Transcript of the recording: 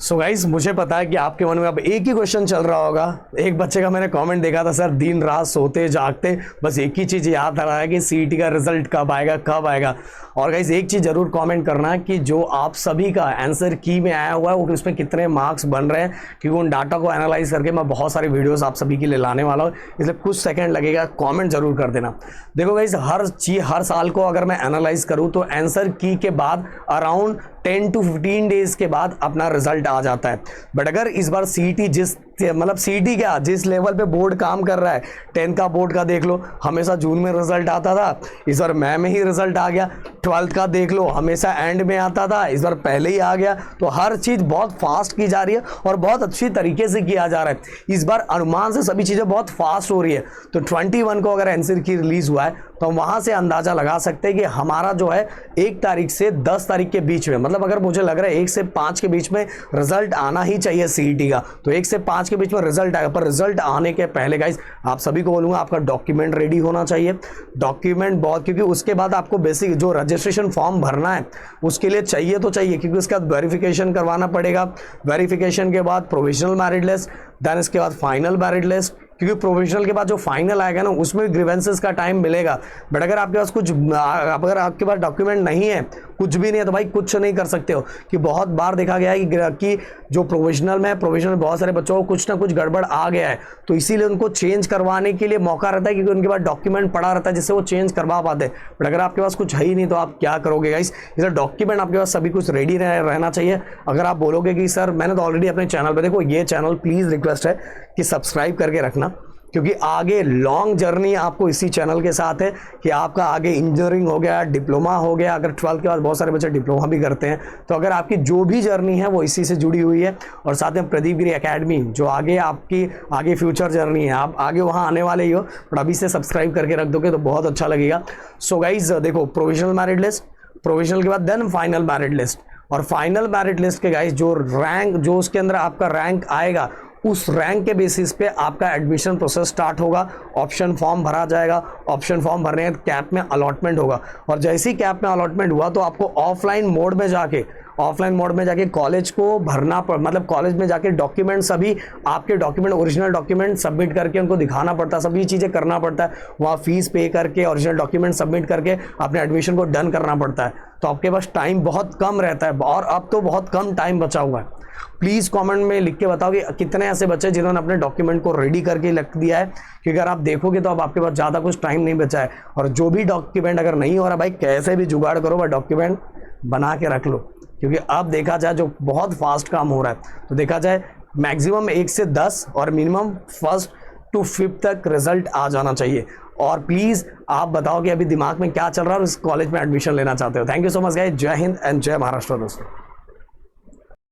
So guys, मुझे पता है कि आपके मन में अब एक ही क्वेश्चन चल रहा होगा। एक बच्चे का मैंने कमेंट देखा था, सर दिन रात सोते जागते बस एक ही चीज़ याद आ रहा है कि सीईटी का रिजल्ट कब आएगा कब आएगा। और गाइस एक चीज़ जरूर कमेंट करना कि जो आप सभी का आंसर की में आया हुआ है उसमें कितने मार्क्स बन रहे हैं, क्योंकि उन डाटा को एनालाइज करके मैं बहुत सारे वीडियोस आप सभी के लिए लाने वाला हूँ, इसलिए कुछ सेकंड लगेगा, कमेंट जरूर कर देना। देखो गाइस, हर साल को अगर मैं एनालाइज करूँ तो आंसर की के बाद अराउंड 10 to 15 डेज के बाद अपना रिजल्ट आ जाता है। बट अगर इस बार सीईटी सीईटी क्या जिस लेवल पे बोर्ड काम कर रहा है, 10th का बोर्ड का देख लो, हमेशा जून में रिजल्ट आता था, इस बार मई में ही रिजल्ट आ गया। 12th का देख लो, हमेशा एंड में आता था, इस बार पहले ही आ गया। तो हर चीज़ बहुत फास्ट की जा रही है और बहुत अच्छी तरीके से किया जा रहा है। इस बार अनुमान से सभी चीज़ें बहुत फास्ट हो रही है। तो 21 को अगर आंसर की रिलीज हुआ है तो वहाँ से अंदाज़ा लगा सकते हैं कि हमारा जो है 1 तारीख से 10 तारीख के बीच में, मतलब अगर मुझे लग रहा है 1 से 5 के बीच में रिजल्ट आना ही चाहिए सीईटी का, तो 1 से 5 के बीच में रिजल्ट आएगा। पर रिजल्ट आने के पहले गाइस आप सभी को बोलूँगा आपका डॉक्यूमेंट रेडी होना चाहिए। डॉक्यूमेंट बहुत, क्योंकि उसके बाद आपको बेसिक जो रजिस्ट्रेशन फॉर्म भरना है उसके लिए चाहिए तो चाहिए, क्योंकि उसके बाद वेरिफिकेशन करवाना पड़ेगा। वेरिफिकेशन के बाद प्रोविजनल मेरिट लिस्ट, देन इसके बाद फाइनल मेरिट लिस्ट, क्योंकि प्रोविजनल के बाद जो फाइनल आएगा ना उसमें ग्रीवेंसेस का टाइम मिलेगा। बट अगर आपके पास अगर आपके पास डॉक्यूमेंट नहीं है, कुछ भी नहीं है, तो भाई कुछ नहीं कर सकते हो। कि बहुत बार देखा गया है कि जो प्रोविजनल में बहुत सारे बच्चों को कुछ ना कुछ गड़बड़ आ गया है, तो इसीलिए उनको चेंज करवाने के लिए मौका रहता है, क्योंकि उनके पास डॉक्यूमेंट पड़ा रहता है जिससे वो चेंज करवा पाते हैं। बट अगर आपके पास कुछ है ही नहीं तो आप क्या करोगे गाइस? इसलिए डॉक्यूमेंट आपके पास सभी कुछ रेडी रहना चाहिए। अगर आप बोलोगे कि सर मैंने तो ऑलरेडी अपने चैनल पर, देखो ये चैनल प्लीज़ रिक्वेस्ट है कि सब्सक्राइब करके रखना, क्योंकि आगे लॉन्ग जर्नी आपको इसी चैनल के साथ है। कि आपका आगे इंजीनियरिंग हो गया, डिप्लोमा हो गया, अगर 12th के बाद बहुत सारे बच्चे डिप्लोमा भी करते हैं, तो अगर आपकी जो भी जर्नी है वो इसी से जुड़ी हुई है। और साथ में प्रदीप गिरी एकेडमी जो आगे आपकी आगे फ्यूचर जर्नी है, आप आगे वहाँ आने वाले ही हो, बट अभी से सब्सक्राइब करके रख दोगे तो बहुत अच्छा लगेगा। सो गाइज देखो, प्रोविजनल मेरिट लिस्ट, प्रोविजनल के बाद देन फाइनल मेरिट लिस्ट, और फाइनल मेरिट लिस्ट के गाइज जो रैंक, जो उसके अंदर आपका रैंक आएगा, उस रैंक के बेसिस पे आपका एडमिशन प्रोसेस स्टार्ट होगा। ऑप्शन फॉर्म भरा जाएगा, ऑप्शन फॉर्म भरने के कैप में अलॉटमेंट होगा, और जैसे ही कैप में अलॉटमेंट हुआ तो आपको ऑफलाइन मोड में जाके कॉलेज को भरना मतलब कॉलेज में जाके डॉक्यूमेंट, सभी आपके डॉक्यूमेंट, ओरिजिनल डॉक्यूमेंट सबमिट करके उनको दिखाना पड़ता है, सभी चीज़ें करना पड़ता है। वहाँ फीस पे करके ओरिजिनल डॉक्यूमेंट सबमिट करके अपने एडमिशन को डन करना पड़ता है। तो आपके पास टाइम बहुत कम रहता है, और अब तो बहुत कम टाइम बचा हुआ है। प्लीज़ कमेंट में लिख के बताओ कि कितने ऐसे बच्चे जिन्होंने अपने डॉक्यूमेंट को रेडी करके रख दिया है, कि अगर आप देखोगे तो अब आपके पास ज़्यादा कुछ टाइम नहीं बचा है। और जो भी डॉक्यूमेंट अगर नहीं हो रहा, भाई कैसे भी जुगाड़ करो, वह डॉक्यूमेंट बना के रख लो, क्योंकि अब देखा जाए जो बहुत फास्ट काम हो रहा है, तो देखा जाए मैक्सिमम 1 से 10 और मिनिमम 1st to 5th तक रिजल्ट आ जाना चाहिए। और प्लीज़ आप बताओ कि अभी दिमाग में क्या चल रहा है और इस कॉलेज में एडमिशन लेना चाहते हो। Thank you so much guys, जय हिंद एंड जय महाराष्ट्र दोस्तों।